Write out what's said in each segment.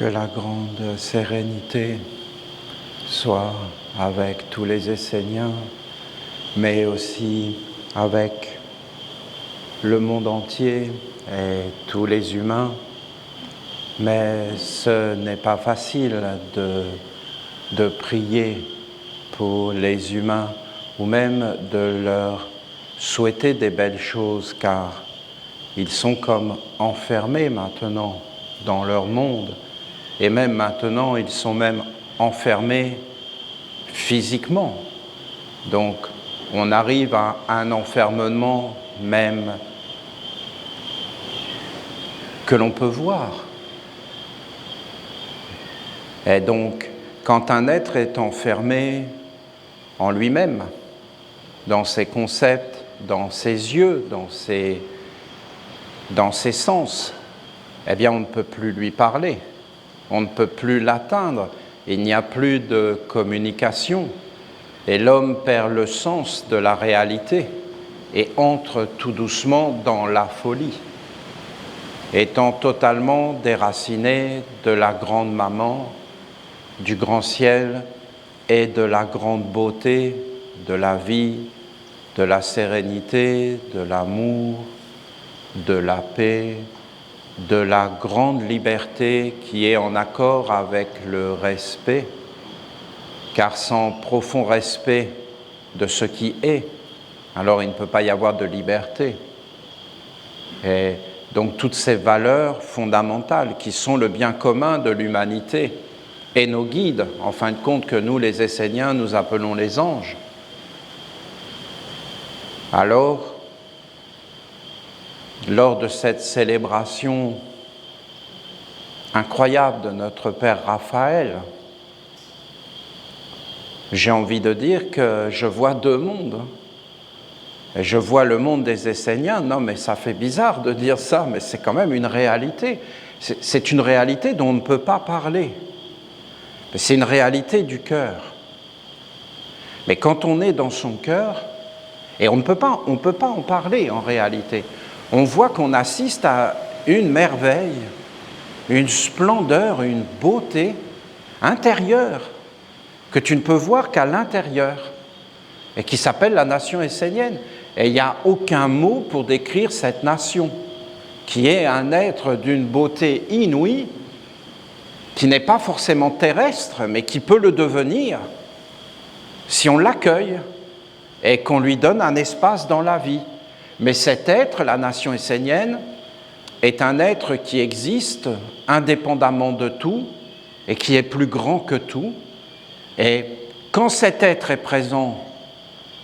Que la grande sérénité soit avec tous les Esséniens, mais aussi avec le monde entier et tous les humains. Mais ce n'est pas facile de prier pour les humains ou même de leur souhaiter des belles choses, car ils sont comme enfermés maintenant dans leur monde. Et même maintenant, ils sont même enfermés physiquement. Donc, on arrive à un enfermement même que l'on peut voir. Et donc, quand un être est enfermé en lui-même, dans ses concepts, dans ses yeux, dans ses sens, eh bien, on ne peut plus lui parler. On ne peut plus l'atteindre, il n'y a plus de communication et l'homme perd le sens de la réalité et entre tout doucement dans la folie, étant totalement déraciné de la grande maman, du grand ciel et de la grande beauté de la vie, de la sérénité, de l'amour, de la paix, de la grande liberté qui est en accord avec le respect, car sans profond respect de ce qui est, alors il ne peut pas y avoir de liberté. Et donc toutes ces valeurs fondamentales qui sont le bien commun de l'humanité et nos guides, en fin de compte, que nous les Esséniens nous appelons les anges. Alors, lors de cette célébration incroyable de notre Père Raphaël, j'ai envie de dire que je vois deux mondes. Et je vois le monde des Esséniens. Non, mais ça fait bizarre de dire ça, mais c'est quand même une réalité. C'est une réalité dont on ne peut pas parler. C'est une réalité du cœur. Mais quand on est dans son cœur, et on ne peut pas en parler en réalité, on voit qu'on assiste à une merveille, une splendeur, une beauté intérieure que tu ne peux voir qu'à l'intérieur et qui s'appelle la nation essénienne. Et il n'y a aucun mot pour décrire cette nation qui est un être d'une beauté inouïe, qui n'est pas forcément terrestre, mais qui peut le devenir si on l'accueille et qu'on lui donne un espace dans la vie. Mais cet être, la nation essénienne, est un être qui existe indépendamment de tout et qui est plus grand que tout. Et quand cet être est présent,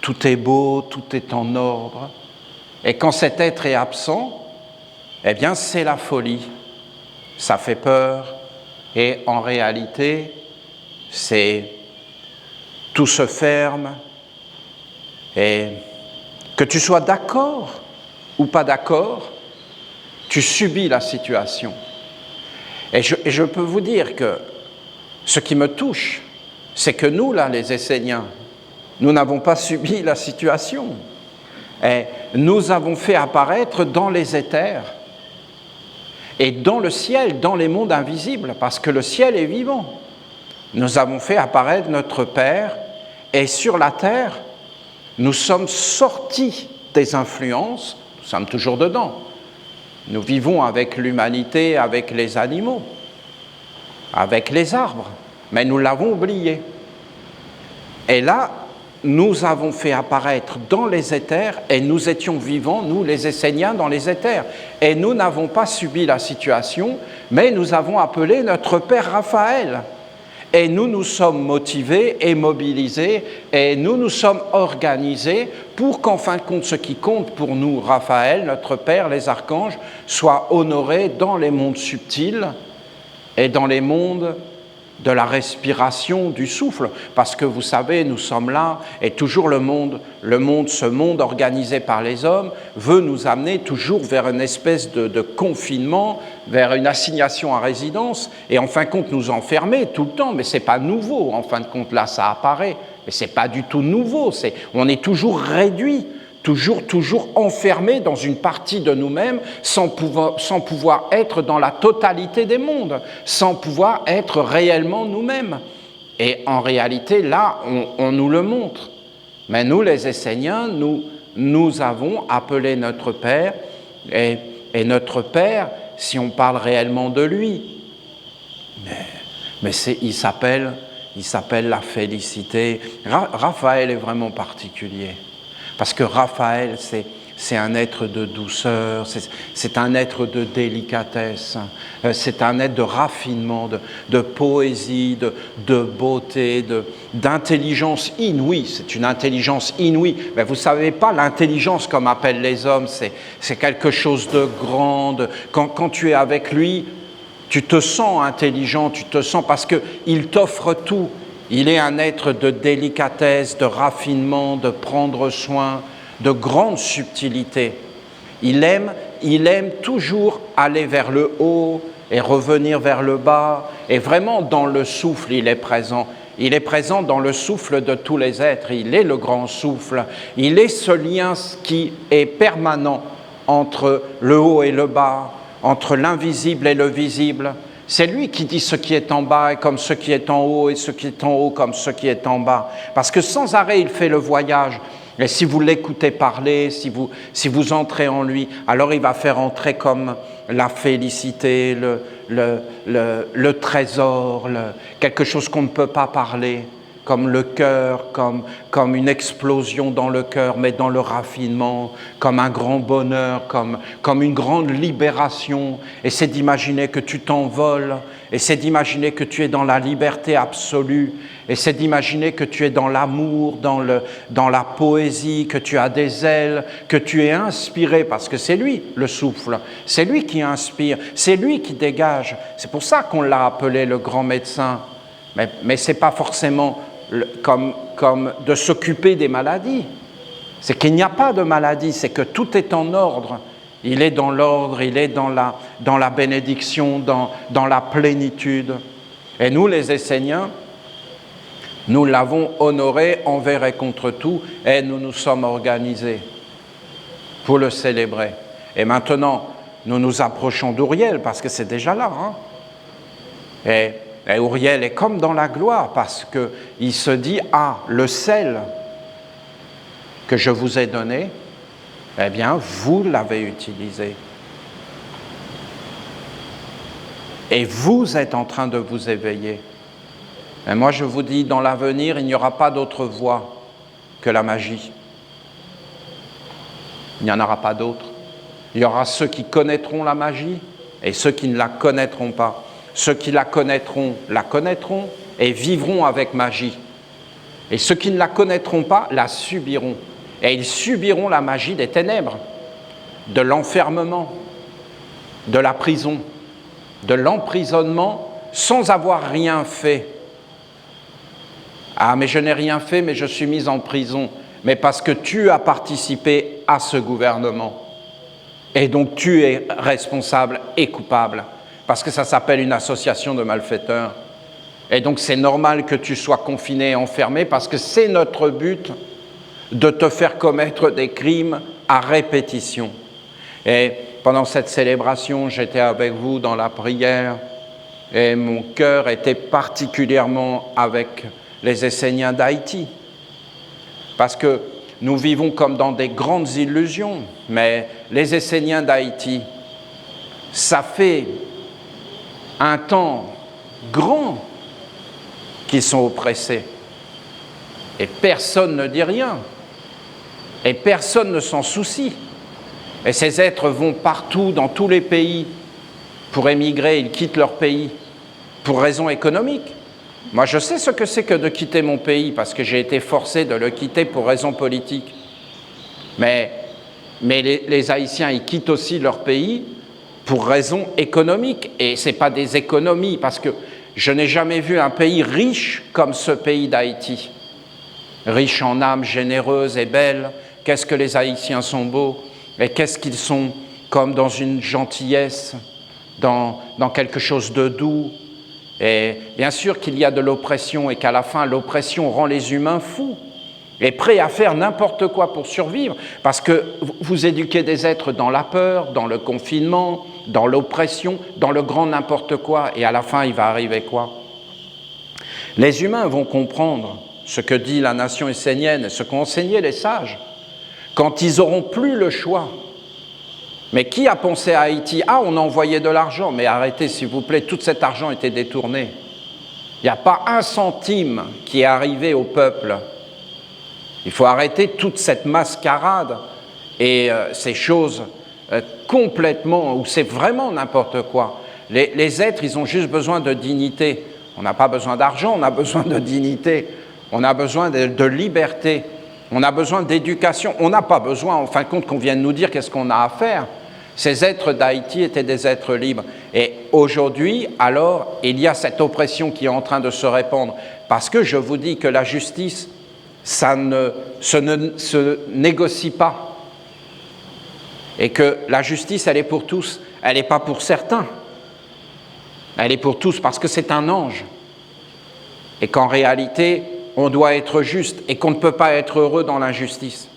tout est beau, tout est en ordre. Et quand cet être est absent, eh bien c'est la folie. Ça fait peur. Et en réalité, tout se ferme. Et que tu sois d'accord ou pas d'accord, tu subis la situation. Et je peux vous dire que ce qui me touche, c'est que nous, là, les Esséniens, nous n'avons pas subi la situation. Et nous avons fait apparaître dans les éthers et dans le ciel, dans les mondes invisibles, parce que le ciel est vivant. Nous avons fait apparaître notre Père, et sur la terre, nous sommes sortis des influences, nous sommes toujours dedans. Nous vivons avec l'humanité, avec les animaux, avec les arbres, mais nous l'avons oublié. Et là, nous avons fait apparaître dans les éthers, et nous étions vivants, nous les Esséniens, dans les éthers. Et nous n'avons pas subi la situation, mais nous avons appelé notre Père Raphaël. Et nous nous sommes motivés et mobilisés, et nous nous sommes organisés pour qu'en fin de compte, ce qui compte pour nous, Raphaël, notre Père, les archanges, soit honoré dans les mondes subtils et dans les mondes de la respiration, du souffle, parce que vous savez, nous sommes là, et toujours ce monde organisé par les hommes, veut nous amener toujours vers une espèce de confinement, vers une assignation à résidence, et en fin de compte nous enfermer tout le temps, mais c'est pas nouveau, en fin de compte là ça apparaît, mais c'est pas du tout nouveau, on est toujours réduit toujours enfermés dans une partie de nous-mêmes, sans pouvoir être dans la totalité des mondes, sans pouvoir être réellement nous-mêmes. Et en réalité, là, on nous le montre. Mais nous, les Esséniens, nous avons appelé notre Père, et notre Père, si on parle réellement de lui, mais il s'appelle la félicité. Raphaël est vraiment particulier, parce que Raphaël, c'est un être de douceur, c'est un être de délicatesse, c'est un être de raffinement, de poésie, de beauté, d'intelligence inouïe. C'est une intelligence inouïe. Mais vous ne savez pas, l'intelligence, comme appellent les hommes, c'est quelque chose de grand. Quand tu es avec lui, tu te sens intelligent, tu te sens parce qu'il t'offre tout. Il est un être de délicatesse, de raffinement, de prendre soin, de grande subtilité. Il aime toujours aller vers le haut et revenir vers le bas. Et vraiment, dans le souffle, il est présent. Il est présent dans le souffle de tous les êtres. Il est le grand souffle. Il est ce lien qui est permanent entre le haut et le bas, entre l'invisible et le visible. C'est lui qui dit ce qui est en bas est comme ce qui est en haut, et ce qui est en haut comme ce qui est en bas. Parce que sans arrêt, il fait le voyage. Et si vous l'écoutez parler, si vous entrez en lui, alors il va faire entrer comme la félicité, le trésor, quelque chose qu'on ne peut pas parler, comme le cœur, comme une explosion dans le cœur, mais dans le raffinement, comme un grand bonheur, comme une grande libération. Et c'est d'imaginer que tu t'envoles, et c'est d'imaginer que tu es dans la liberté absolue, et c'est d'imaginer que tu es dans l'amour, dans la poésie, que tu as des ailes, que tu es inspiré, parce que c'est lui le souffle, c'est lui qui inspire, c'est lui qui dégage. C'est pour ça qu'on l'a appelé le grand médecin. Mais ce n'est pas forcément comme de s'occuper des maladies. C'est qu'il n'y a pas de maladie, c'est que tout est en ordre. Il est dans l'ordre, il est dans la bénédiction, dans la plénitude. Et nous, les Esséniens, nous l'avons honoré envers et contre tout, et nous nous sommes organisés pour le célébrer. Et maintenant, nous nous approchons d'Ouriel, parce que c'est déjà là. Et Ouriel est comme dans la gloire, parce qu'il se dit, le sel que je vous ai donné, eh bien, vous l'avez utilisé. Et vous êtes en train de vous éveiller. Et moi, je vous dis, dans l'avenir, il n'y aura pas d'autre voie que la magie. Il n'y en aura pas d'autre. Il y aura ceux qui connaîtront la magie et ceux qui ne la connaîtront pas. Ceux qui la connaîtront et vivront avec magie. Et ceux qui ne la connaîtront pas la subiront. Et ils subiront la magie des ténèbres, de l'enfermement, de la prison, de l'emprisonnement sans avoir rien fait. Mais je n'ai rien fait, mais je suis mis en prison. Mais parce que tu as participé à ce gouvernement. Et donc tu es responsable et coupable. Parce que ça s'appelle une association de malfaiteurs. Et donc c'est normal que tu sois confiné et enfermé, parce que c'est notre but de te faire commettre des crimes à répétition. Et pendant cette célébration, j'étais avec vous dans la prière, et mon cœur était particulièrement avec les Esséniens d'Haïti. Parce que nous vivons comme dans des grandes illusions, mais les Esséniens d'Haïti, ça fait un temps grand qu'ils sont oppressés. Et personne ne dit rien. Et personne ne s'en soucie. Et ces êtres vont partout, dans tous les pays, pour émigrer. Ils quittent leur pays pour raisons économiques. Moi, je sais ce que c'est que de quitter mon pays, parce que j'ai été forcé de le quitter pour raisons politiques. Mais les Haïtiens, ils quittent aussi leur pays pour raisons économiques. Et ce n'est pas des économies, parce que je n'ai jamais vu un pays riche comme ce pays d'Haïti. Riche en âmes généreuses et belles. Qu'est-ce que les Haïtiens sont beaux, et qu'est-ce qu'ils sont comme dans une gentillesse, dans quelque chose de doux. Et bien sûr qu'il y a de l'oppression, et qu'à la fin, l'oppression rend les humains fous. et prêt à faire n'importe quoi pour survivre, parce que vous éduquez des êtres dans la peur, dans le confinement, dans l'oppression, dans le grand n'importe quoi, et à la fin, il va arriver quoi? Les humains vont comprendre ce que dit la nation essénienne, ce qu'ont enseigné les sages, quand ils n'auront plus le choix. Mais qui a pensé à Haïti? Ah, on a envoyé de l'argent, mais arrêtez s'il vous plaît, tout cet argent était détourné. Il n'y a pas un centime qui est arrivé au peuple. Il faut arrêter toute cette mascarade et ces choses complètement, où c'est vraiment n'importe quoi. Les êtres, ils ont juste besoin de dignité. On n'a pas besoin d'argent, on a besoin de dignité. On a besoin de liberté. On a besoin d'éducation. On n'a pas besoin, en fin de compte, qu'on vienne nous dire qu'est-ce qu'on a à faire. Ces êtres d'Haïti étaient des êtres libres. Et aujourd'hui, alors, il y a cette oppression qui est en train de se répandre. Parce que je vous dis que la justice, ça ne se négocie pas. Et que la justice, elle est pour tous. Elle n'est pas pour certains. Elle est pour tous parce que c'est un ange. Et qu'en réalité, on doit être juste et qu'on ne peut pas être heureux dans l'injustice.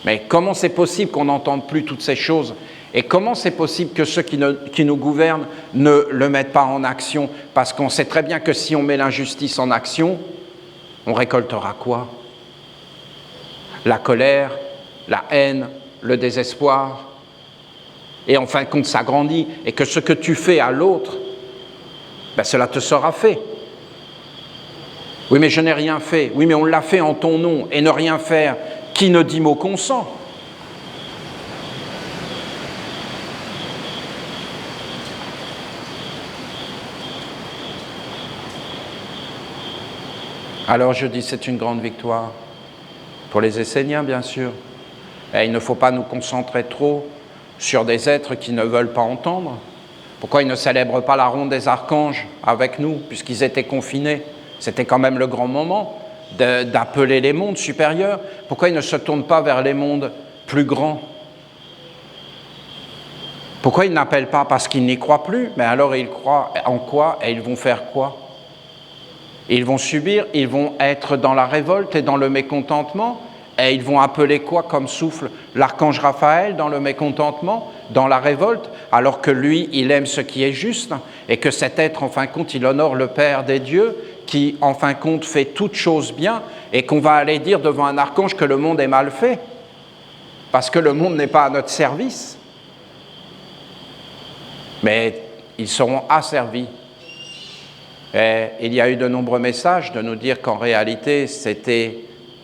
Mais comment c'est possible qu'on n'entende plus toutes ces choses? Et comment c'est possible que ceux qui nous gouvernent ne le mettent pas en action? Parce qu'on sait très bien que si on met l'injustice en action, on récoltera quoi? La colère, la haine, le désespoir. Et en fin de compte, ça grandit. Et que ce que tu fais à l'autre, ben cela te sera fait. Oui, mais je n'ai rien fait. Oui, mais on l'a fait en ton nom. Et ne rien faire, qui ne dit mot consent? Alors je dis, c'est une grande victoire. Pour les Esséniens, bien sûr. Et il ne faut pas nous concentrer trop sur des êtres qui ne veulent pas entendre. Pourquoi ils ne célèbrent pas la ronde des archanges avec nous, puisqu'ils étaient confinés? C'était quand même le grand moment d'appeler les mondes supérieurs. Pourquoi ils ne se tournent pas vers les mondes plus grands? Pourquoi ils n'appellent pas? Parce qu'ils n'y croient plus. Mais alors ils croient en quoi? Et ils vont faire quoi? Ils vont subir, ils vont être dans la révolte et dans le mécontentement. Et ils vont appeler quoi comme souffle? L'archange Raphaël dans le mécontentement, dans la révolte, alors que lui, il aime ce qui est juste, et que cet être, en fin de compte, il honore le Père des dieux, qui, en fin de compte, fait toutes choses bien, et qu'on va aller dire devant un archange que le monde est mal fait, parce que le monde n'est pas à notre service. Mais ils seront asservis. Et il y a eu de nombreux messages de nous dire qu'en réalité, c'était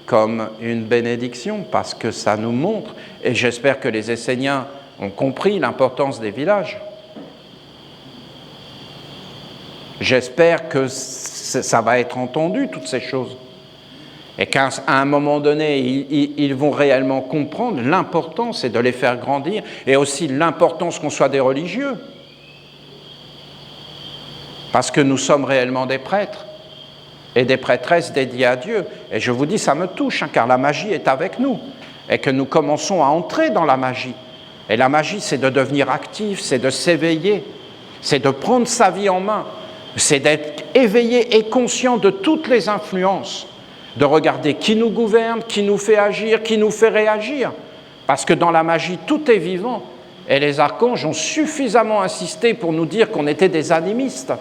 comme une bénédiction, parce que ça nous montre, et j'espère que les Esséniens ont compris l'importance des villages. J'espère que ça va être entendu, toutes ces choses. Et qu'à un moment donné, ils vont réellement comprendre l'importance et de les faire grandir, et aussi l'importance qu'on soit des religieux. Parce que nous sommes réellement des prêtres et des prêtresses dédiées à Dieu. Et je vous dis, ça me touche, car la magie est avec nous, et que nous commençons à entrer dans la magie. Et la magie, c'est de devenir actif, c'est de s'éveiller, c'est de prendre sa vie en main, c'est d'être éveillé et conscient de toutes les influences, de regarder qui nous gouverne, qui nous fait agir, qui nous fait réagir. Parce que dans la magie, tout est vivant. Et les archanges ont suffisamment insisté pour nous dire qu'on était des animistes,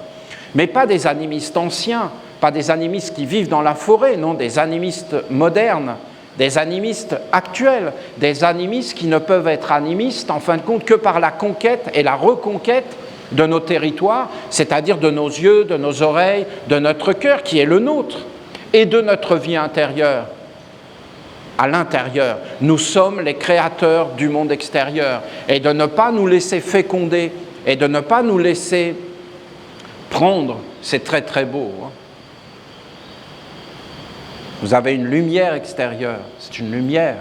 mais pas des animistes anciens, pas des animistes qui vivent dans la forêt, non, des animistes modernes, des animistes actuels, des animistes qui ne peuvent être animistes, en fin de compte, que par la conquête et la reconquête de nos territoires, c'est-à-dire de nos yeux, de nos oreilles, de notre cœur, qui est le nôtre, et de notre vie intérieure. À l'intérieur, nous sommes les créateurs du monde extérieur, et de ne pas nous laisser féconder, et de ne pas nous laisser prendre, c'est très très beau. Vous avez une lumière extérieure, c'est une lumière,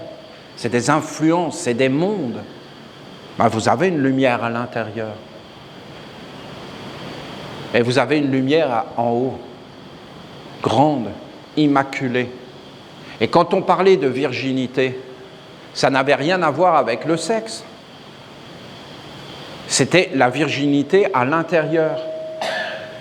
c'est des influences, c'est des mondes. Ben, vous avez une lumière à l'intérieur. Et vous avez une lumière en haut, grande, immaculée. Et quand on parlait de virginité, ça n'avait rien à voir avec le sexe. C'était la virginité à l'intérieur,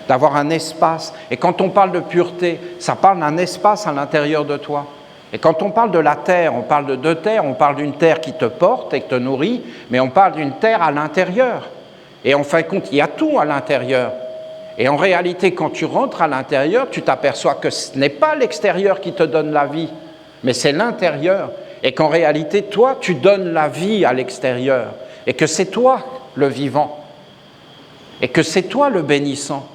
d'avoir un espace. Et quand on parle de pureté, ça parle d'un espace à l'intérieur de toi. Et quand on parle de la terre, on parle de deux terres, on parle d'une terre qui te porte et qui te nourrit, mais on parle d'une terre à l'intérieur. Et en fin de compte, il y a tout à l'intérieur. Et en réalité, quand tu rentres à l'intérieur, tu t'aperçois que ce n'est pas l'extérieur qui te donne la vie, mais c'est l'intérieur. Et qu'en réalité, toi, tu donnes la vie à l'extérieur. Et que c'est toi le vivant. Et que c'est toi le bénissant.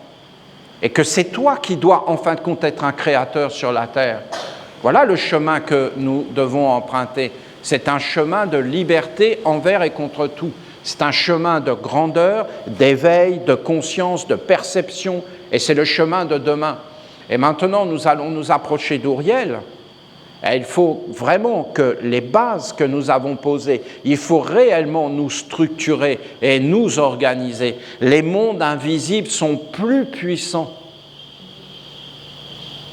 Et que c'est toi qui dois, en fin de compte, être un créateur sur la terre. Voilà le chemin que nous devons emprunter. C'est un chemin de liberté envers et contre tout. C'est un chemin de grandeur, d'éveil, de conscience, de perception, et c'est le chemin de demain. Et maintenant, nous allons nous approcher d'Uriel. Et il faut vraiment que les bases que nous avons posées, il faut réellement nous structurer et nous organiser. Les mondes invisibles sont plus puissants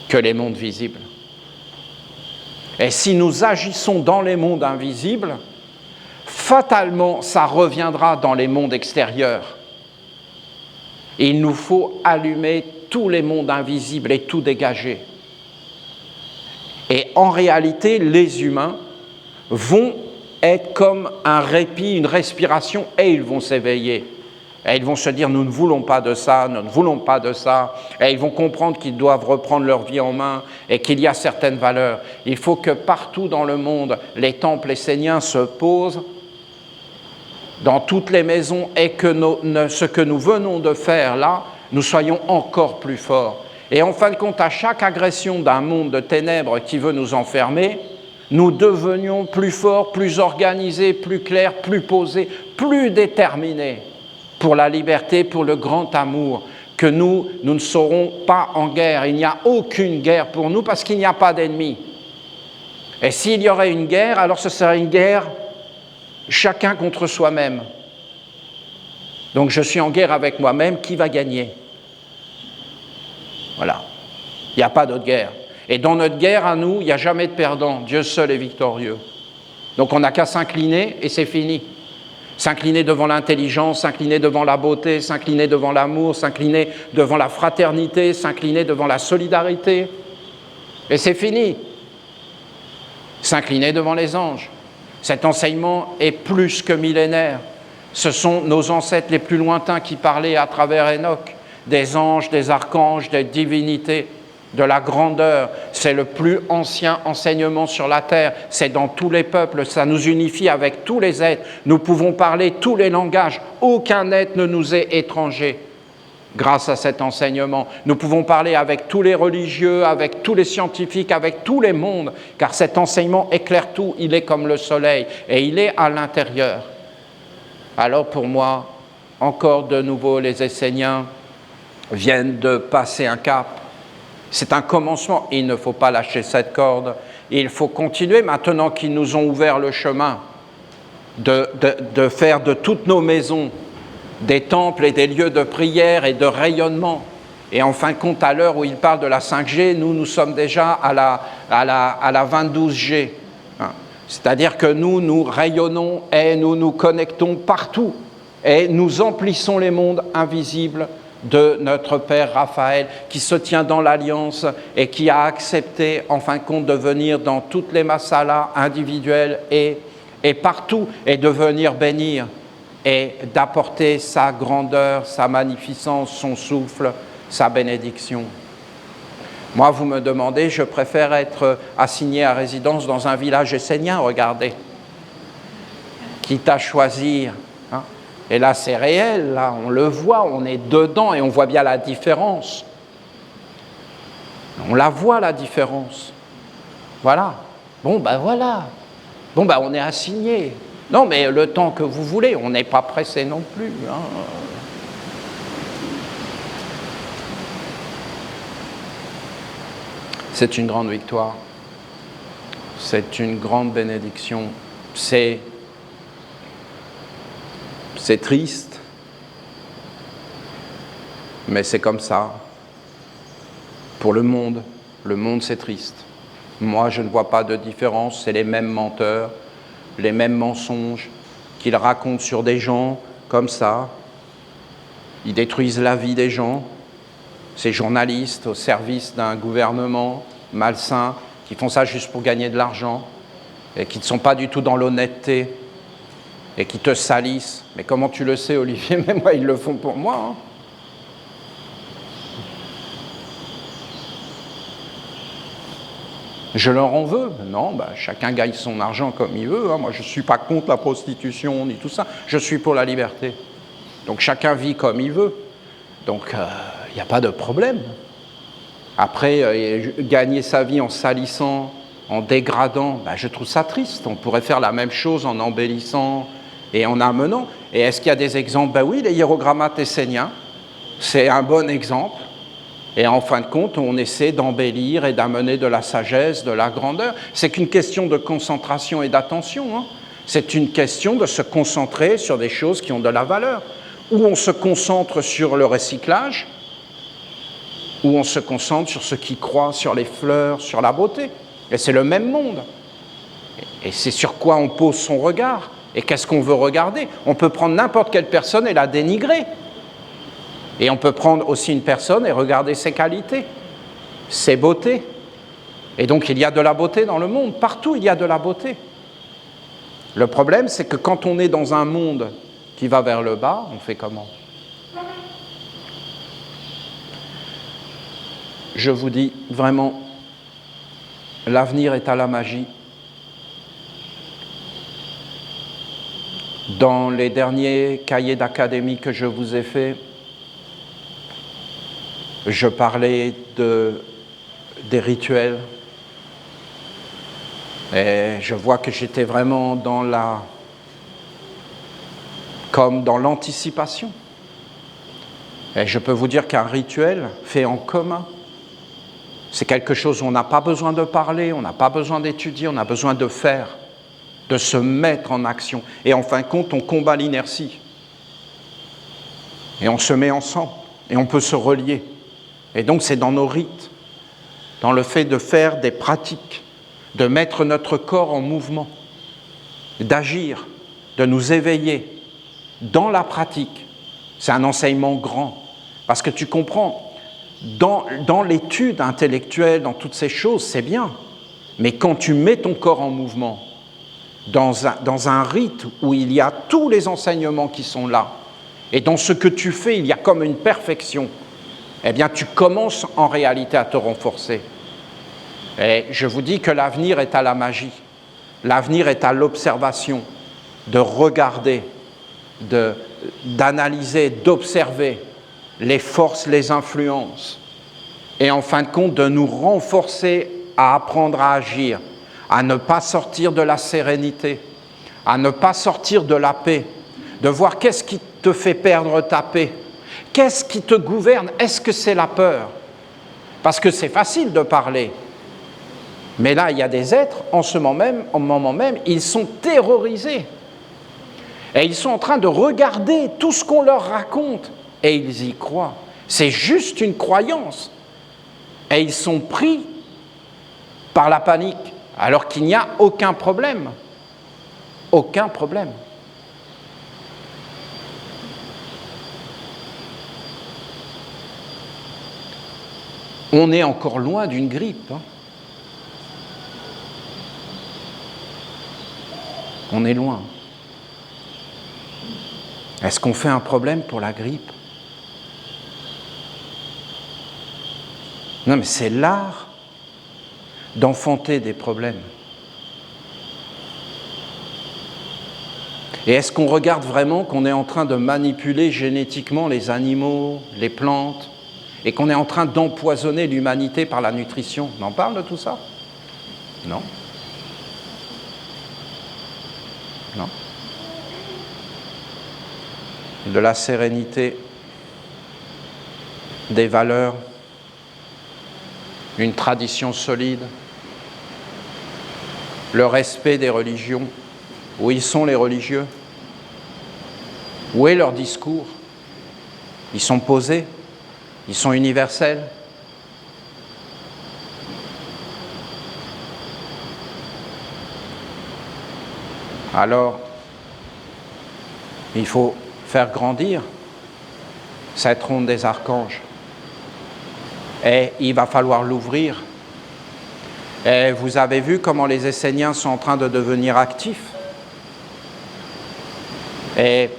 que les mondes visibles. Et si nous agissons dans les mondes invisibles, fatalement, ça reviendra dans les mondes extérieurs. Et il nous faut allumer tous les mondes invisibles et tout dégager. Et en réalité, les humains vont être comme un répit, une respiration, et ils vont s'éveiller. Et ils vont se dire, nous ne voulons pas de ça, nous ne voulons pas de ça. Et ils vont comprendre qu'ils doivent reprendre leur vie en main et qu'il y a certaines valeurs. Il faut que partout dans le monde, les temples esséniens se posent dans toutes les maisons et que ce que nous venons de faire là, nous soyons encore plus forts. Et en fin de compte, à chaque agression d'un monde de ténèbres qui veut nous enfermer, nous devenions plus forts, plus organisés, plus clairs, plus posés, plus déterminés pour la liberté, pour le grand amour, que nous ne serons pas en guerre. Il n'y a aucune guerre pour nous parce qu'il n'y a pas d'ennemis. Et s'il y aurait une guerre, alors ce serait une guerre chacun contre soi-même. Donc je suis en guerre avec moi-même, qui va gagner? Voilà. Il n'y a pas d'autre guerre. Et dans notre guerre à nous, il n'y a jamais de perdant. Dieu seul est victorieux. Donc on n'a qu'à s'incliner et c'est fini. S'incliner devant l'intelligence, s'incliner devant la beauté, s'incliner devant l'amour, s'incliner devant la fraternité, s'incliner devant la solidarité. Et c'est fini. S'incliner devant les anges. Cet enseignement est plus que millénaire. Ce sont nos ancêtres les plus lointains qui parlaient à travers Enoch, des anges, des archanges, des divinités, de la grandeur. C'est le plus ancien enseignement sur la terre. C'est dans tous les peuples. Ça nous unifie avec tous les êtres. Nous pouvons parler tous les langages. Aucun être ne nous est étranger. Grâce à cet enseignement, nous pouvons parler avec tous les religieux, avec tous les scientifiques, avec tous les mondes, car cet enseignement éclaire tout, il est comme le soleil, et il est à l'intérieur. Alors pour moi, encore de nouveau, les Esséniens viennent de passer un cap. C'est un commencement, il ne faut pas lâcher cette corde, il faut continuer maintenant qu'ils nous ont ouvert le chemin de faire de toutes nos maisons des temples et des lieux de prière et de rayonnement. Et en fin de compte, à l'heure où il parle de la 5G, nous sommes déjà à la 22G. C'est-à-dire que nous rayonnons et nous nous connectons partout. Et nous emplissons les mondes invisibles de notre Père Raphaël, qui se tient dans l'Alliance et qui a accepté, en fin de compte, de venir dans toutes les masalas individuelles et partout, et de venir bénir et d'apporter sa grandeur, sa magnificence, son souffle, sa bénédiction. Moi, vous me demandez, je préfère être assigné à résidence dans un village essénien, regardez, quitte à choisir. Hein. Et là, c'est réel, là, on le voit, on est dedans et on voit bien la différence. On la voit, la différence. Voilà. Bon, ben voilà. Bon, ben on est assigné. Non, mais le temps que vous voulez, on n'est pas pressé non plus. Hein. C'est une grande victoire. C'est une grande bénédiction. C'est triste, mais c'est comme ça. Pour le monde, c'est triste. Moi, je ne vois pas de différence. C'est les mêmes menteurs, les mêmes mensonges qu'ils racontent sur des gens comme ça. Ils détruisent la vie des gens. Ces journalistes au service d'un gouvernement malsain qui font ça juste pour gagner de l'argent, et qui ne sont pas du tout dans l'honnêteté, et qui te salissent. Mais comment tu le sais, Olivier? Mais moi, ils le font pour moi. Hein. Je leur en veux. Non, chacun gagne son argent comme il veut. Hein. Moi, je ne suis pas contre la prostitution ni tout ça. Je suis pour la liberté. Donc, chacun vit comme il veut. Donc, il n'y a pas de problème. Après, gagner sa vie en salissant, en dégradant, je trouve ça triste. On pourrait faire la même chose en embellissant et en amenant. Et est-ce qu'il y a des exemples? Oui, les hiérogrammates esséniens, c'est un bon exemple. Et en fin de compte, on essaie d'embellir et d'amener de la sagesse, de la grandeur. C'est qu'une question de concentration et d'attention. Hein. C'est une question de se concentrer sur des choses qui ont de la valeur. Ou on se concentre sur le recyclage, ou on se concentre sur ce qui croît, sur les fleurs, sur la beauté. Et c'est le même monde. Et c'est sur quoi on pose son regard. Et qu'est-ce qu'on veut regarder? On peut prendre n'importe quelle personne et la dénigrer. Et on peut prendre aussi une personne et regarder ses qualités, ses beautés. Et donc il y a de la beauté dans le monde. Partout il y a de la beauté. Le problème, c'est que quand on est dans un monde qui va vers le bas, on fait comment? Je vous dis vraiment, l'avenir est à la magie. Dans les derniers cahiers d'académie que je vous ai faits, je parlais des rituels. Et je vois que j'étais vraiment comme dans l'anticipation. Et je peux vous dire qu'un rituel fait en commun, c'est quelque chose où on n'a pas besoin de parler, on n'a pas besoin d'étudier, on a besoin de faire, de se mettre en action. Et en fin de compte, on combat l'inertie. Et on se met ensemble. Et on peut se relier. Et donc, c'est dans nos rites, dans le fait de faire des pratiques, de mettre notre corps en mouvement, d'agir, de nous éveiller dans la pratique. C'est un enseignement grand. Parce que tu comprends, dans l'étude intellectuelle, dans toutes ces choses, c'est bien. Mais quand tu mets ton corps en mouvement, dans un rite où il y a tous les enseignements qui sont là, et dans ce que tu fais, il y a comme une perfection, eh bien, tu commences en réalité à te renforcer. Et je vous dis que l'avenir est à la magie. L'avenir est à l'observation, de regarder, d'analyser, d'observer les forces, les influences, et en fin de compte, de nous renforcer à apprendre à agir, à ne pas sortir de la sérénité, à ne pas sortir de la paix, de voir qu'est-ce qui te fait perdre ta paix. Qu'est-ce qui te gouverne? Est-ce que c'est la peur? Parce que c'est facile de parler. Mais là, il y a des êtres, en ce moment même, ils sont terrorisés. Et ils sont en train de regarder tout ce qu'on leur raconte. Et ils y croient. C'est juste une croyance. Et ils sont pris par la panique, alors qu'il n'y a aucun problème. Aucun problème. On est encore loin d'une grippe. Hein. On est loin. Est-ce qu'on fait un problème pour la grippe? Non, mais c'est l'art d'enfanter des problèmes. Et est-ce qu'on regarde vraiment qu'on est en train de manipuler génétiquement les animaux, les plantes, et qu'on est en train d'empoisonner l'humanité par la nutrition? On en parle de tout ça? Non. Non. De la sérénité, des valeurs, une tradition solide, le respect des religions. Où ils sont les religieux? Où est leur discours? Ils sont posés? Ils sont universels? Alors, il faut faire grandir cette ronde des archanges. Et il va falloir l'ouvrir. Et vous avez vu comment les Esséniens sont en train de devenir actifs. Et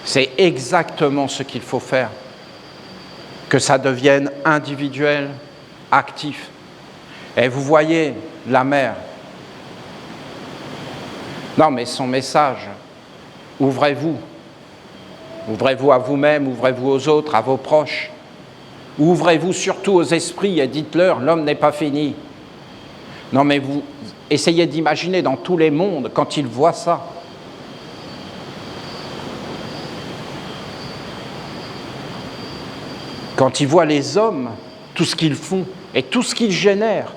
c'est exactement ce qu'il faut faire. Que ça devienne individuel, actif. Et vous voyez la mère. Non, mais son message, ouvrez-vous. Ouvrez-vous à vous-même, ouvrez-vous aux autres, à vos proches. Ouvrez-vous surtout aux esprits et dites-leur, l'homme n'est pas fini. Non, mais vous essayez d'imaginer dans tous les mondes, quand ils voient ça. Quand ils voient les hommes, tout ce qu'ils font et tout ce qu'ils génèrent,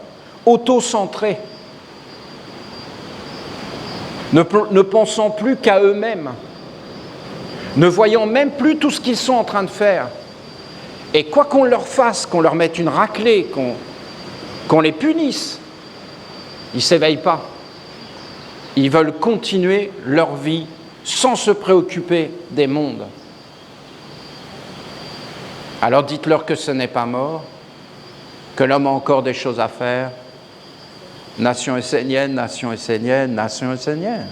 auto-centrés, ne pensant plus qu'à eux-mêmes, ne voyant même plus tout ce qu'ils sont en train de faire. Et quoi qu'on leur fasse, qu'on leur mette une raclée, qu'on les punisse, ils ne s'éveillent pas. Ils veulent continuer leur vie sans se préoccuper des mondes. Alors dites-leur que ce n'est pas mort, que l'homme a encore des choses à faire. Nation essénienne, nation essénienne, nation essénienne.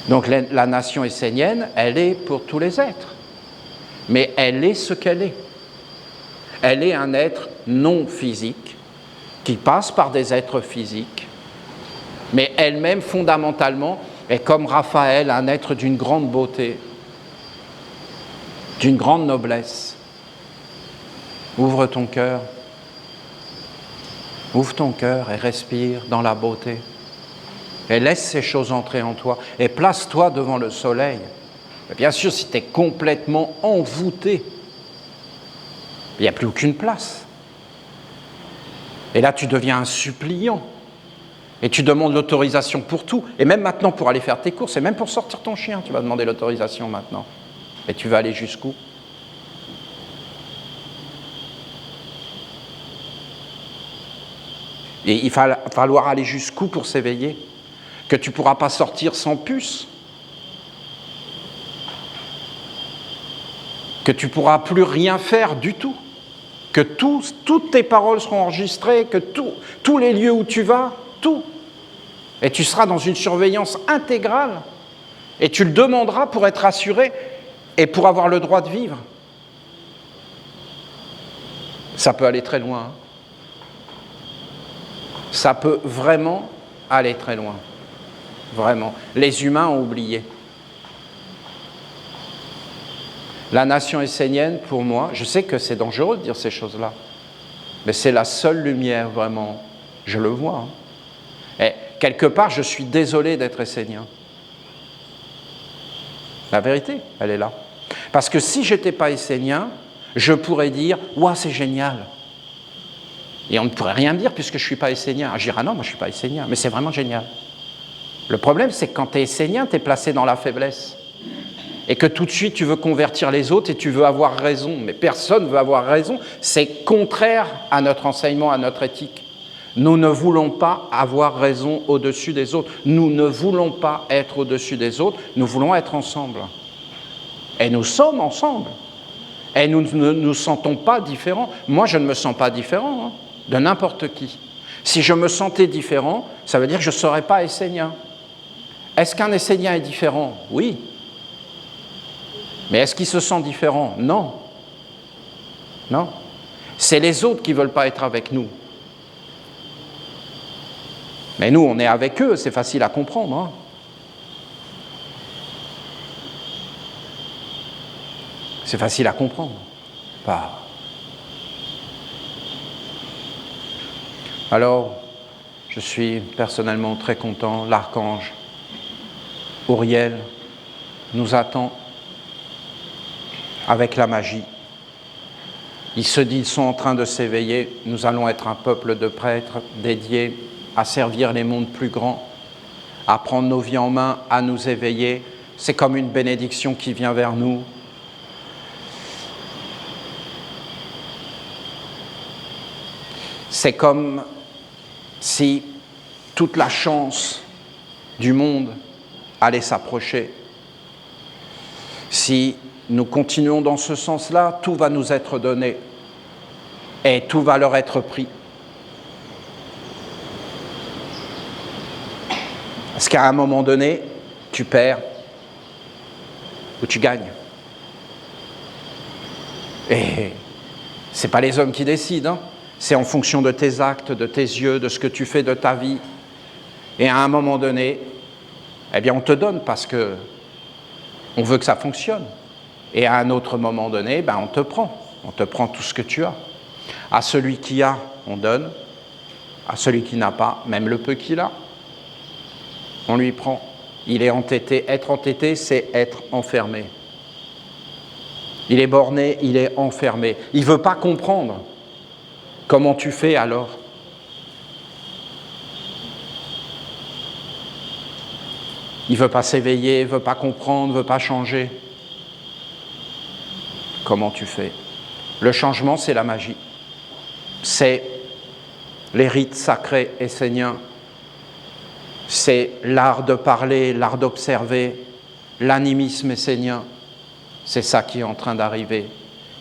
Donc la nation essénienne, elle est pour tous les êtres. Mais elle est ce qu'elle est. Elle est un être non physique, qui passe par des êtres physiques, mais elle-même, fondamentalement, est comme Raphaël, un être d'une grande beauté, d'une grande noblesse. Ouvre ton cœur et respire dans la beauté. Et laisse ces choses entrer en toi. Et place-toi devant le soleil. Bien sûr, si tu es complètement envoûté, il n'y a plus aucune place. Et là, tu deviens un suppliant. Et tu demandes l'autorisation pour tout. Et même maintenant, pour aller faire tes courses, et même pour sortir ton chien, tu vas demander l'autorisation maintenant. Et tu vas aller jusqu'où ? Et il va falloir aller jusqu'où pour s'éveiller ? Que tu ne pourras pas sortir sans puce ? Que tu ne pourras plus rien faire du tout ? Que toutes tes paroles seront enregistrées, que tous les lieux où tu vas, tout. Et tu seras dans une surveillance intégrale. Et tu le demanderas pour être assuré et pour avoir le droit de vivre. Ça peut aller très loin. Ça peut vraiment aller très loin. Vraiment. Les humains ont oublié. La nation essénienne, pour moi, je sais que c'est dangereux de dire ces choses-là, mais c'est la seule lumière, vraiment. Je le vois. Et quelque part, je suis désolé d'être essénien. La vérité, elle est là. Parce que si je n'étais pas essénien, je pourrais dire « Ouah, c'est génial !» Et on ne pourrait rien me dire puisque je ne suis pas essénien. Je dirais « Ah non, moi je ne suis pas essénien, mais c'est vraiment génial. » Le problème, c'est que quand tu es essénien, tu es placé dans la faiblesse. Et que tout de suite, tu veux convertir les autres et tu veux avoir raison. Mais personne ne veut avoir raison. C'est contraire à notre enseignement, à notre éthique. Nous ne voulons pas avoir raison au-dessus des autres. Nous ne voulons pas être au-dessus des autres. Nous voulons être ensemble. Et nous sommes ensemble. Et nous ne nous sentons pas différents. Moi, je ne me sens pas différent de n'importe qui. Si je me sentais différent, ça veut dire que je ne serais pas essénien. Est-ce qu'un essénien est différent ? Oui. Mais est-ce qu'il se sent différent ? Non. Non. C'est les autres qui ne veulent pas être avec nous. Mais nous, on est avec eux, c'est facile à comprendre. C'est facile à comprendre. Pas. Alors, je suis personnellement très content. L'archange Uriel nous attend avec la magie. Il se dit, ils sont en train de s'éveiller. Nous allons être un peuple de prêtres dédiés à servir les mondes plus grands, à prendre nos vies en main, à nous éveiller. C'est comme une bénédiction qui vient vers nous. C'est comme si toute la chance du monde allait s'approcher. Si nous continuons dans ce sens-là, tout va nous être donné. et tout va leur être pris. Parce qu'à un moment donné, tu perds ou tu gagnes. Et ce n'est pas les hommes qui décident, hein. C'est en fonction de tes actes, de tes yeux, de ce que tu fais de ta vie. Et à un moment donné, eh bien on te donne parce que on veut que ça fonctionne. Et à un autre moment donné, ben on te prend tout ce que tu as. À celui qui a, on donne. À celui qui n'a pas, même le peu qu'il a, on lui prend. Il est entêté. Être entêté, c'est être enfermé. Il est borné, il est enfermé. Il ne veut pas comprendre. Comment tu fais alors? Il ne veut pas s'éveiller, il ne veut pas comprendre, il ne veut pas changer. Comment tu fais? Le changement, c'est la magie. C'est les rites sacrés esséniens. C'est l'art de parler, l'art d'observer, l'animisme essénien. C'est ça qui est en train d'arriver.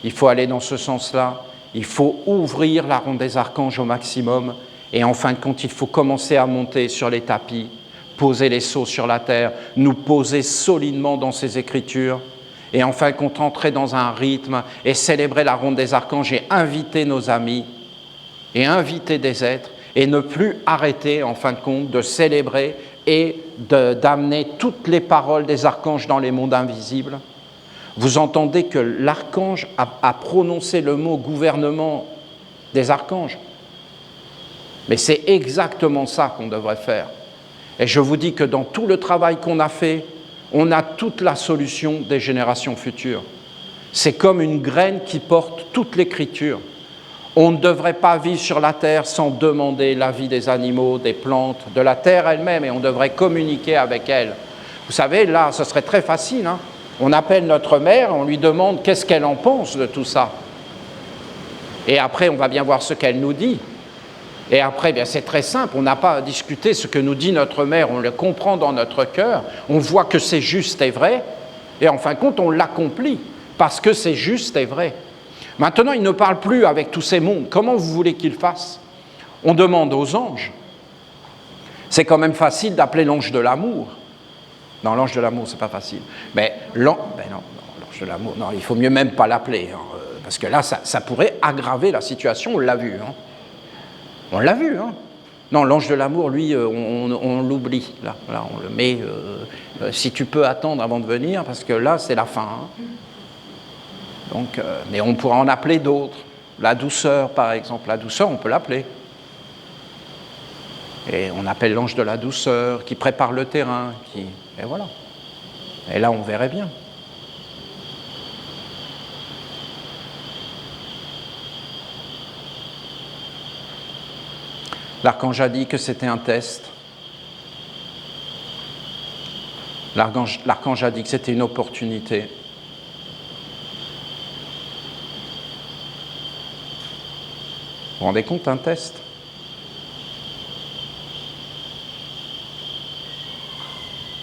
Il faut aller dans ce sens-là. Il faut ouvrir la ronde des archanges au maximum. Et en fin de compte, il faut commencer à monter sur les tapis, poser les seaux sur la terre, nous poser solidement dans ces écritures. Et en fin de compte, entrer dans un rythme et célébrer la ronde des archanges et inviter nos amis et inviter des êtres et ne plus arrêter, en fin de compte, de célébrer et d'amener toutes les paroles des archanges dans les mondes invisibles. Vous entendez que l'archange a prononcé le mot gouvernement des archanges. Mais c'est exactement ça qu'on devrait faire. Et je vous dis que dans tout le travail qu'on a fait, on a toute la solution des générations futures. C'est comme une graine qui porte toute l'écriture. On ne devrait pas vivre sur la terre sans demander l'avis des animaux, des plantes, de la terre elle-même, et on devrait communiquer avec elle. Vous savez, là, ce serait très facile, hein. On appelle notre mère, on lui demande qu'est-ce qu'elle en pense de tout ça. Et après, on va bien voir ce qu'elle nous dit. Et après, bien, c'est très simple, on n'a pas à discuter ce que nous dit notre mère, on le comprend dans notre cœur, on voit que c'est juste et vrai, et en fin de compte, on l'accomplit, parce que c'est juste et vrai. Maintenant, il ne parle plus avec tous ces mondes. Comment vous voulez qu'il fasse? On demande aux anges. C'est quand même facile d'appeler l'ange de l'amour. Non, l'ange de l'amour, c'est pas facile. Mais non, l'ange de l'amour, non, il faut mieux même pas l'appeler, hein, parce que là, ça pourrait aggraver la situation, on l'a vu. Hein. On l'a vu, hein. Non, l'ange de l'amour, lui, on l'oublie. Là, on le met, si tu peux attendre avant de venir, parce que là, c'est la fin. Hein. Donc, mais on pourra en appeler d'autres. La douceur, par exemple. La douceur, on peut l'appeler. Et on appelle l'ange de la douceur, qui prépare le terrain, et voilà. Et là, on verrait bien. L'archange a dit que c'était un test. L'archange a dit que c'était une opportunité. Vous vous rendez compte, un test?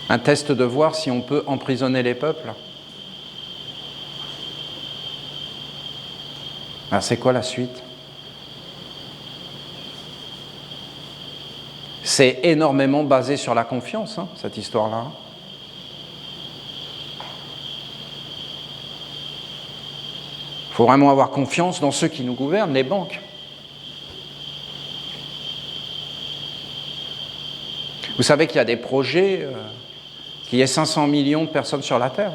Un test de voir si on peut emprisonner les peuples. Alors c'est quoi la suite? C'est énormément basé sur la confiance, hein, cette histoire-là. Il faut vraiment avoir confiance dans ceux qui nous gouvernent, les banques. Vous savez qu'il y a des projets qu'il y ait 500 millions de personnes sur la Terre.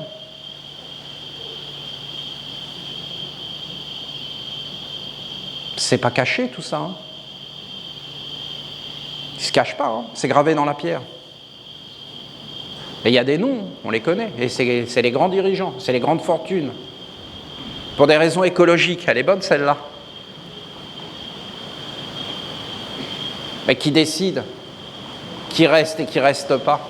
C'est pas caché tout ça. Hein. Ils ne se cachent pas, hein. C'est gravé dans la pierre. Et il y a des noms, on les connaît, et c'est les grands dirigeants, c'est les grandes fortunes. Pour des raisons écologiques, elle est bonne celle-là. Mais qui décide, qui reste et qui ne reste pas.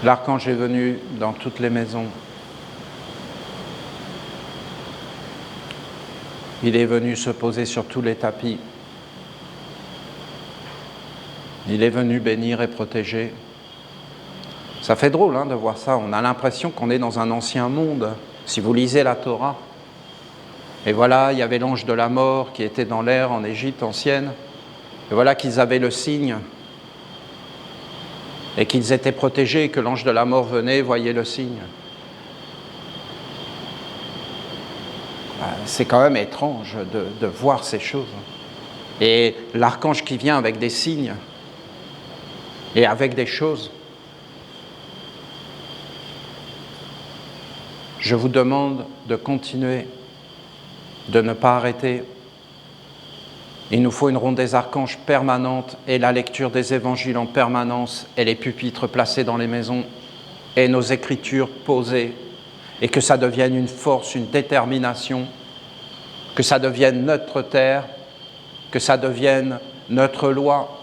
L'archange est venu dans toutes les maisons. Il est venu se poser sur tous les tapis. Il est venu bénir et protéger. Ça fait drôle de voir ça. On a l'impression qu'on est dans un ancien monde. Si vous lisez la Torah, et voilà, il y avait l'ange de la mort qui était dans l'air en Égypte ancienne. Et voilà qu'ils avaient le signe. Et qu'ils étaient protégés, et que l'ange de la mort venait, voyait le signe. C'est quand même étrange de voir ces choses. Et l'archange qui vient avec des signes et avec des choses. Je vous demande de continuer, de ne pas arrêter. Il nous faut une ronde des archanges permanente et la lecture des évangiles en permanence et les pupitres placés dans les maisons et nos écritures posées et que ça devienne une force, une détermination, que ça devienne notre terre, que ça devienne notre loi,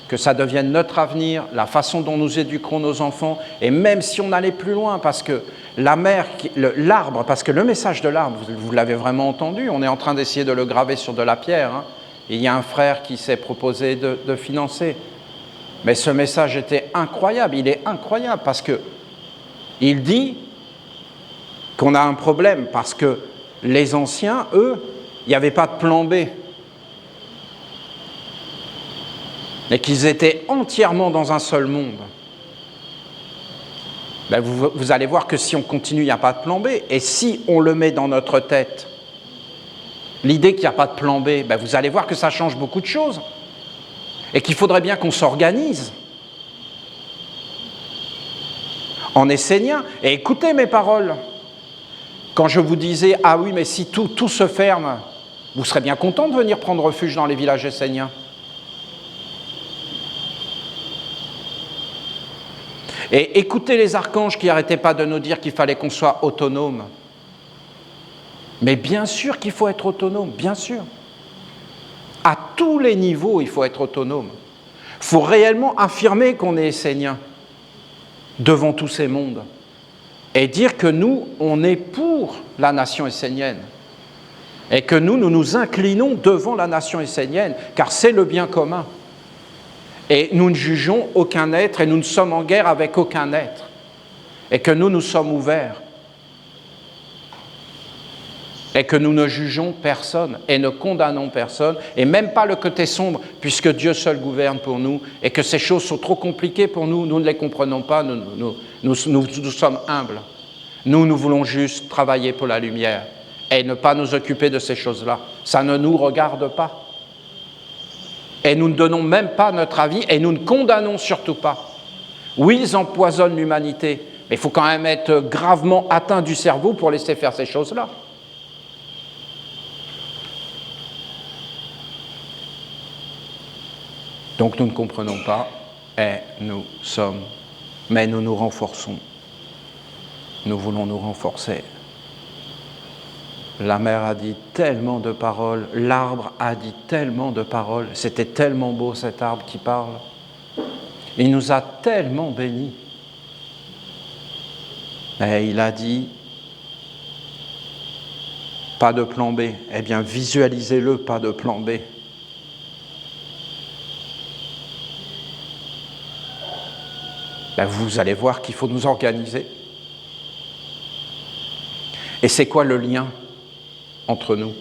que ça devienne notre avenir, la façon dont nous éduquerons nos enfants, et même si on allait plus loin, parce que l'arbre, parce que le message de l'arbre, vous l'avez vraiment entendu, on est en train d'essayer de le graver sur de la pierre, et il y a un frère qui s'est proposé de financer. Mais ce message était incroyable, il est incroyable, parce que il dit qu'on a un problème, parce que les anciens, eux, il n'y avait pas de plan B. Et qu'ils étaient entièrement dans un seul monde. Ben vous allez voir que si on continue, il n'y a pas de plan B. Et si on le met dans notre tête, l'idée qu'il n'y a pas de plan B, ben vous allez voir que ça change beaucoup de choses. Et qu'il faudrait bien qu'on s'organise. En Essénien. Et écoutez mes paroles. Quand je vous disais, ah oui, mais si tout se ferme, vous serez bien content de venir prendre refuge dans les villages esséniens. Et écoutez les archanges qui n'arrêtaient pas de nous dire qu'il fallait qu'on soit autonome. Mais bien sûr qu'il faut être autonome, bien sûr. À tous les niveaux, il faut être autonome. Il faut réellement affirmer qu'on est essénien devant tous ces mondes. Et dire que nous, on est pour la nation essénienne. Et que nous nous inclinons devant la nation essénienne, car c'est le bien commun. Et nous ne jugeons aucun être et nous ne sommes en guerre avec aucun être. Et que nous sommes ouverts. Et que nous ne jugeons personne et ne condamnons personne, et même pas le côté sombre, puisque Dieu seul gouverne pour nous, et que ces choses sont trop compliquées pour nous, nous ne les comprenons pas, nous sommes humbles. Nous voulons juste travailler pour la lumière et ne pas nous occuper de ces choses-là. Ça ne nous regarde pas. Et nous ne donnons même pas notre avis et nous ne condamnons surtout pas. Oui, ils empoisonnent l'humanité, mais il faut quand même être gravement atteint du cerveau pour laisser faire ces choses-là. Donc nous ne comprenons pas et nous sommes, mais nous nous renforçons. Nous voulons nous renforcer. La mère a dit tellement de paroles, l'arbre a dit tellement de paroles, c'était tellement beau cet arbre qui parle. Il nous a tellement bénis. Et il a dit, pas de plan B. Eh bien, visualisez-le, pas de plan B. Ben, vous allez voir qu'il faut nous organiser. Et c'est quoi le lien entre nous?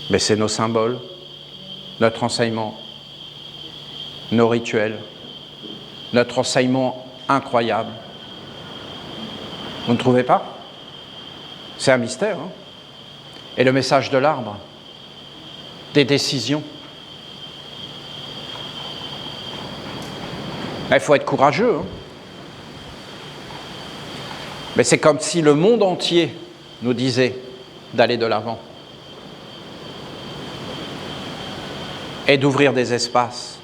Ben, c'est nos symboles, notre enseignement, nos rituels, notre enseignement incroyable. Vous ne trouvez pas? C'est un mystère. Et le message de l'arbre, des décisions. Il faut être courageux. Mais c'est comme si le monde entier nous disait d'aller de l'avant. Et d'ouvrir des espaces.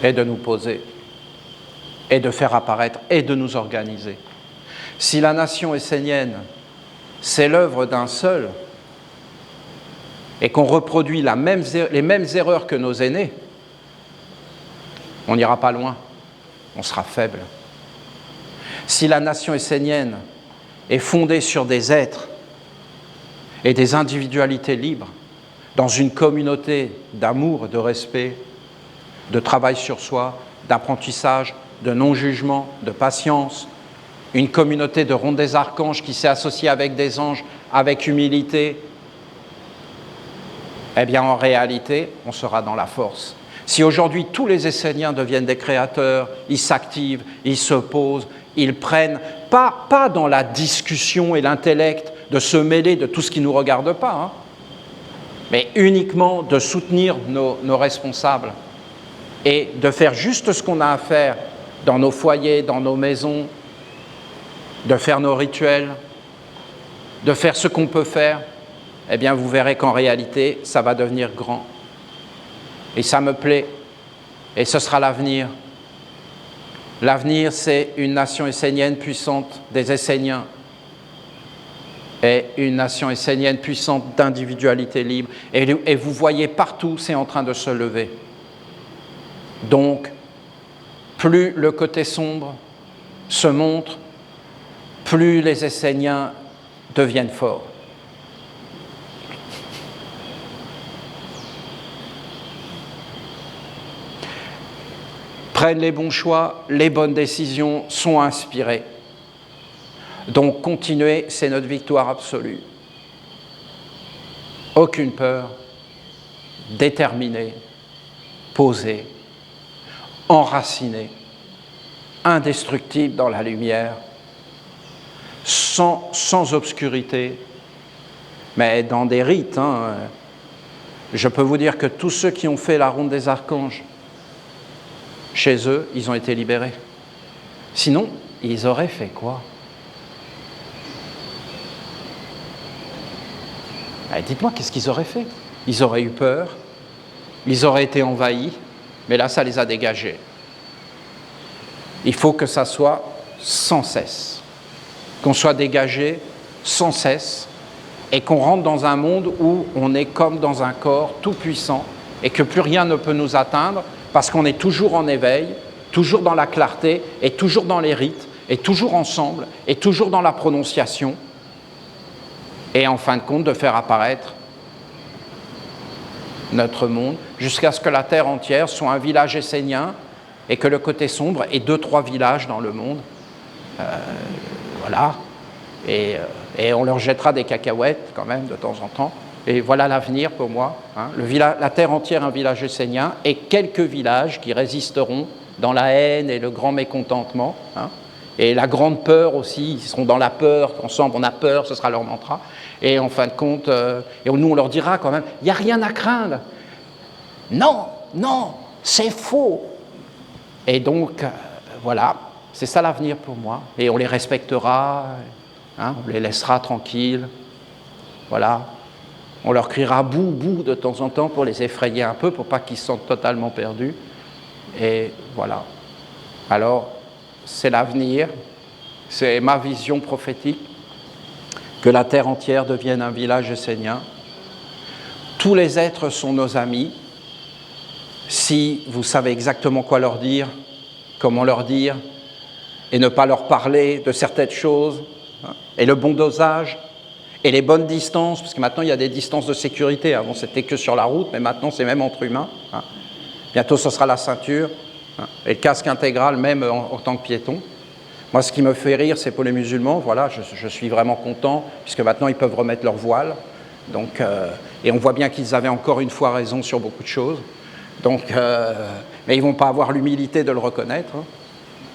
Et de nous poser. Et de faire apparaître. Et de nous organiser. Si la nation essénienne, c'est l'œuvre d'un seul, et qu'on reproduit les mêmes erreurs que nos aînés, on n'ira pas loin, on sera faible. Si la nation essénienne est fondée sur des êtres et des individualités libres, dans une communauté d'amour, de respect, de travail sur soi, d'apprentissage, de non-jugement, de patience, une communauté de ronde des archanges qui s'est associée avec des anges, avec humilité, eh bien en réalité, on sera dans la force. Si aujourd'hui tous les Esséniens deviennent des créateurs, ils s'activent, ils se posent, ils prennent, pas dans la discussion et l'intellect de se mêler de tout ce qui ne nous regarde pas, hein, mais uniquement de soutenir nos responsables et de faire juste ce qu'on a à faire dans nos foyers, dans nos maisons, de faire nos rituels, de faire ce qu'on peut faire, eh bien vous verrez qu'en réalité, ça va devenir grand. Et ça me plaît, et ce sera l'avenir. L'avenir, c'est une nation essénienne puissante des Esséniens, et une nation essénienne puissante d'individualité libre. Et vous voyez partout, c'est en train de se lever. Donc, plus le côté sombre se montre, plus les Esséniens deviennent forts. Prennent les bons choix, les bonnes décisions, sont inspirés. Donc continuer, c'est notre victoire absolue. Aucune peur, déterminé, posé, enraciné, indestructible dans la lumière, sans obscurité, mais dans des rites. Hein. Je peux vous dire que tous ceux qui ont fait la ronde des archanges, chez eux, ils ont été libérés. Sinon, ils auraient fait quoi ? Allez, dites-moi, qu'est-ce qu'ils auraient fait ? Ils auraient eu peur, ils auraient été envahis, mais là, ça les a dégagés. Il faut que ça soit sans cesse, qu'on soit dégagé sans cesse, et qu'on rentre dans un monde où on est comme dans un corps tout puissant, et que plus rien ne peut nous atteindre, parce qu'on est toujours en éveil, toujours dans la clarté, et toujours dans les rites, et toujours ensemble, et toujours dans la prononciation, et en fin de compte de faire apparaître notre monde, jusqu'à ce que la terre entière soit un village essénien, et que le côté sombre ait 2-3 villages dans le monde. Voilà. Et on leur jettera des cacahuètes quand même de temps en temps. Et voilà l'avenir pour moi. Hein. La terre entière, un village essénien, et quelques villages qui résisteront dans la haine et le grand mécontentement. Hein. Et la grande peur aussi, ils seront dans la peur, ensemble on a peur, ce sera leur mantra. Et en fin de compte, et nous on leur dira quand même, il n'y a rien à craindre. Non, non, c'est faux. Et donc, voilà, c'est ça l'avenir pour moi. Et on les respectera, hein, on les laissera tranquilles. Voilà. On leur criera bouh, bouh de temps en temps pour les effrayer un peu, pour pas qu'ils se sentent totalement perdus. Et voilà. Alors, c'est l'avenir, c'est ma vision prophétique, que la terre entière devienne un village essénien. Tous les êtres sont nos amis, si vous savez exactement quoi leur dire, comment leur dire, et ne pas leur parler de certaines choses, hein, et le bon dosage, et les bonnes distances, parce que maintenant il y a des distances de sécurité, avant c'était que sur la route, mais maintenant c'est même entre humains. Hein. Bientôt ce sera la ceinture, hein, et le casque intégral même en tant que piéton. Moi ce qui me fait rire c'est pour les musulmans, voilà, je suis vraiment content, puisque maintenant ils peuvent remettre leur voile, donc, et on voit bien qu'ils avaient encore une fois raison sur beaucoup de choses, donc, mais ils ne vont pas avoir l'humilité de le reconnaître, hein,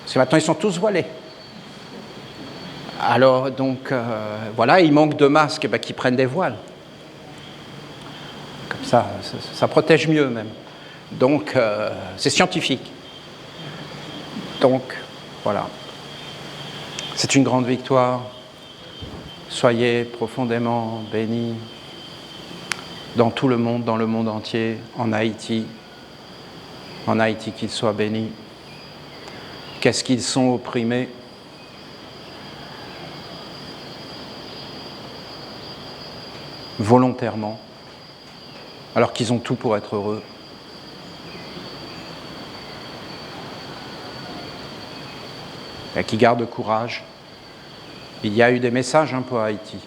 parce que maintenant ils sont tous voilés. Alors, donc, voilà, il manque de masques, qui prennent des voiles. Comme ça protège mieux même. Donc, c'est scientifique. Donc, voilà. C'est une grande victoire. Soyez profondément bénis dans tout le monde, dans le monde entier, en Haïti. En Haïti, qu'ils soient bénis. Qu'est-ce qu'ils sont opprimés ? Volontairement, alors qu'ils ont tout pour être heureux. et qui garde courage. Il y a eu des messages pour Haïti.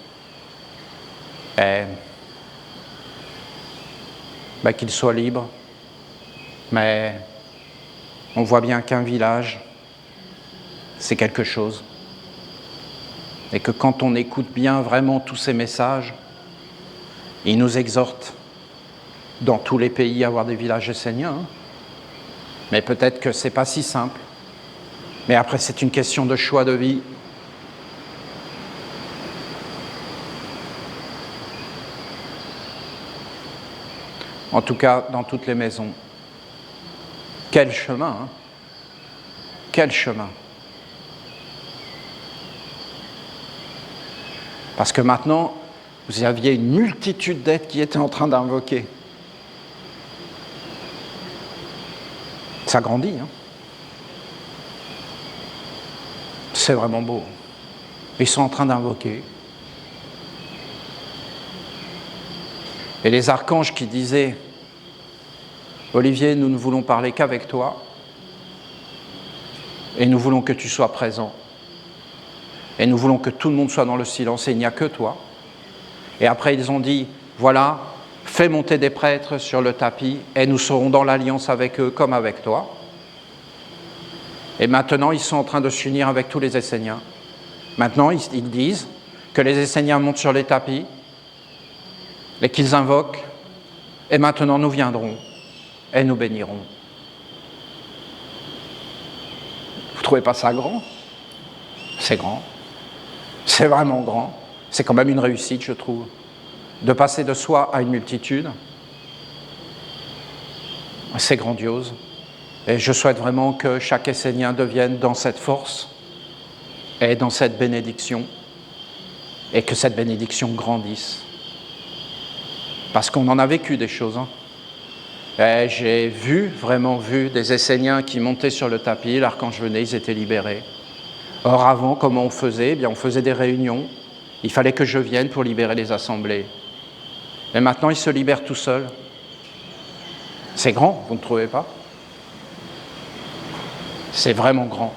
Et qu'il soit libre, mais on voit bien qu'un village, c'est quelque chose. Et que quand on écoute bien vraiment tous ces messages, ils nous exhortent dans tous les pays à avoir des villages esséniens. Mais peut-être que ce n'est pas si simple. Mais après, c'est une question de choix de vie. En tout cas, dans toutes les maisons. Quel chemin, Quel chemin. Parce que maintenant, vous aviez une multitude d'êtres qui étaient en train d'invoquer. Ça grandit, C'est vraiment beau. Ils sont en train d'invoquer. Et les archanges qui disaient « Olivier, nous ne voulons parler qu'avec toi, et nous voulons que tu sois présent, et nous voulons que tout le monde soit dans le silence, et il n'y a que toi. » Et après, ils ont dit « Voilà, fais monter des prêtres sur le tapis, et nous serons dans l'alliance avec eux comme avec toi. » Et maintenant, ils sont en train de s'unir avec tous les Esséniens. Maintenant, ils disent que les Esséniens montent sur les tapis, et qu'ils invoquent, et maintenant nous viendrons, et nous bénirons. Vous ne trouvez pas ça grand ? C'est grand. C'est vraiment grand. C'est quand même une réussite, je trouve, de passer de soi à une multitude. C'est grandiose. Et je souhaite vraiment que chaque Essénien devienne dans cette force et dans cette bénédiction, et que cette bénédiction grandisse. Parce qu'on en a vécu des choses. Et j'ai vraiment vu des Esséniens qui montaient sur le tapis, l'archange venait, ils étaient libérés. Or avant, comment on faisait ? Eh bien, on faisait des réunions. Il fallait que je vienne pour libérer les assemblées. Et maintenant, ils se libèrent tout seuls. C'est grand, vous ne trouvez pas ? C'est vraiment grand.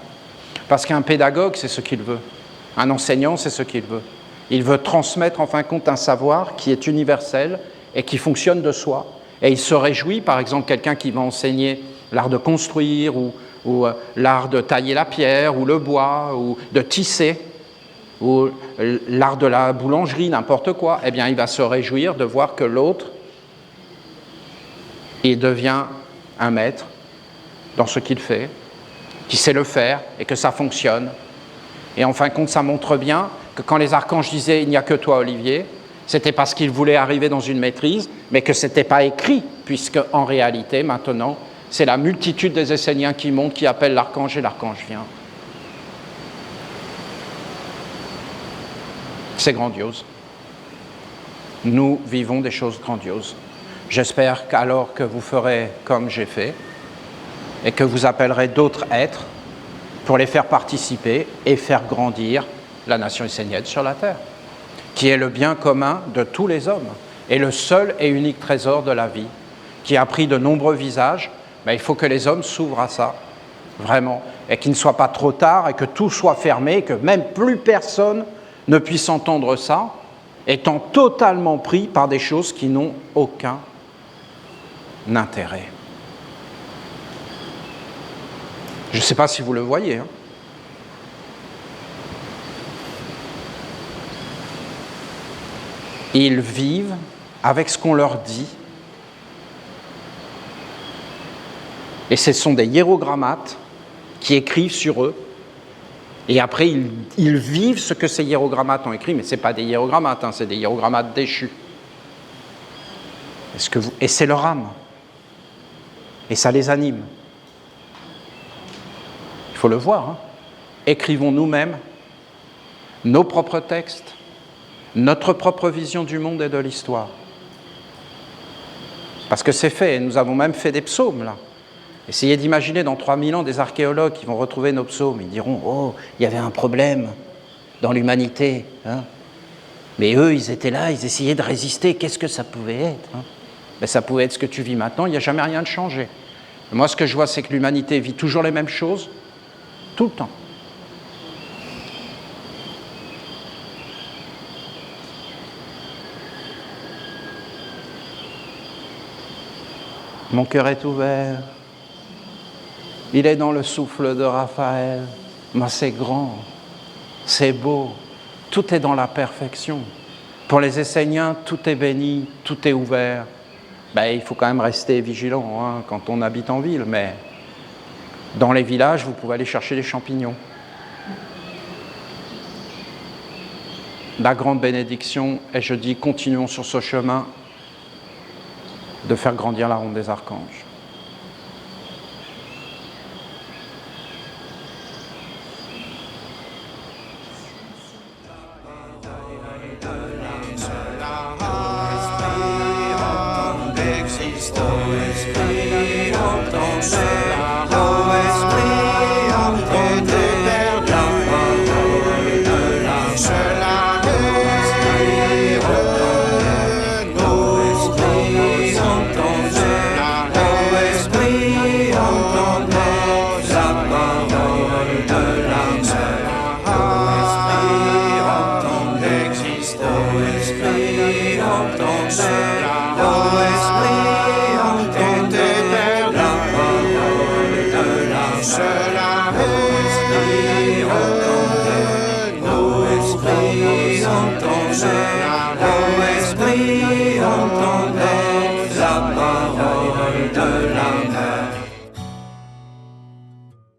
Parce qu'un pédagogue, c'est ce qu'il veut. Un enseignant, c'est ce qu'il veut. Il veut transmettre, en fin de compte, un savoir qui est universel et qui fonctionne de soi. Et il se réjouit, par exemple, quelqu'un qui va enseigner l'art de construire ou l'art de tailler la pierre ou le bois ou de tisser ou l'art de la boulangerie, n'importe quoi. Eh bien, il va se réjouir de voir que l'autre, il devient un maître dans ce qu'il fait, qui sait le faire et que ça fonctionne. Et en fin de compte, ça montre bien que quand les archanges disaient « il n'y a que toi, Olivier », c'était parce qu'ils voulaient arriver dans une maîtrise, mais que ce n'était pas écrit, puisque en réalité, maintenant, c'est la multitude des Esséniens qui montent, qui appellent l'archange et l'archange vient. C'est grandiose. Nous vivons des choses grandioses. J'espère qu'alors que vous ferez comme j'ai fait, et que vous appellerez d'autres êtres pour les faire participer et faire grandir la nation essénienne sur la terre, qui est le bien commun de tous les hommes, et le seul et unique trésor de la vie, qui a pris de nombreux visages. Mais il faut que les hommes s'ouvrent à ça, vraiment, et qu'il ne soit pas trop tard, et que tout soit fermé, et que même plus personne ne puisse entendre ça, étant totalement pris par des choses qui n'ont aucun intérêt. Je ne sais pas si vous le voyez. Ils vivent avec ce qu'on leur dit. Et ce sont des hiérogrammates qui écrivent sur eux. Et après, ils vivent ce que ces hiérogrammates ont écrit. Mais ce n'est pas des hiérogrammates, c'est des hiérogrammates déchus. Et c'est leur âme. Et ça les anime. Il faut le voir. Écrivons nous-mêmes nos propres textes, notre propre vision du monde et de l'histoire. Parce que c'est fait, et nous avons même fait des psaumes, là. Essayez d'imaginer dans 3000 ans des archéologues qui vont retrouver nos psaumes. Ils diront « Oh, il y avait un problème dans l'humanité. » Mais eux, ils étaient là, ils essayaient de résister. Qu'est-ce que ça pouvait être Ben, ça pouvait être ce que tu vis maintenant, il n'y a jamais rien de changé. Moi, ce que je vois, c'est que l'humanité vit toujours les mêmes choses, tout le temps. Mon cœur est ouvert. Il est dans le souffle de Raphaël. Mais c'est grand, c'est beau, tout est dans la perfection. Pour les Esséniens, tout est béni, tout est ouvert. Il faut quand même rester vigilant quand on habite en ville, mais dans les villages, vous pouvez aller chercher des champignons. La grande bénédiction, et je dis, continuons sur ce chemin de faire grandir la ronde des archanges. Esprit, entends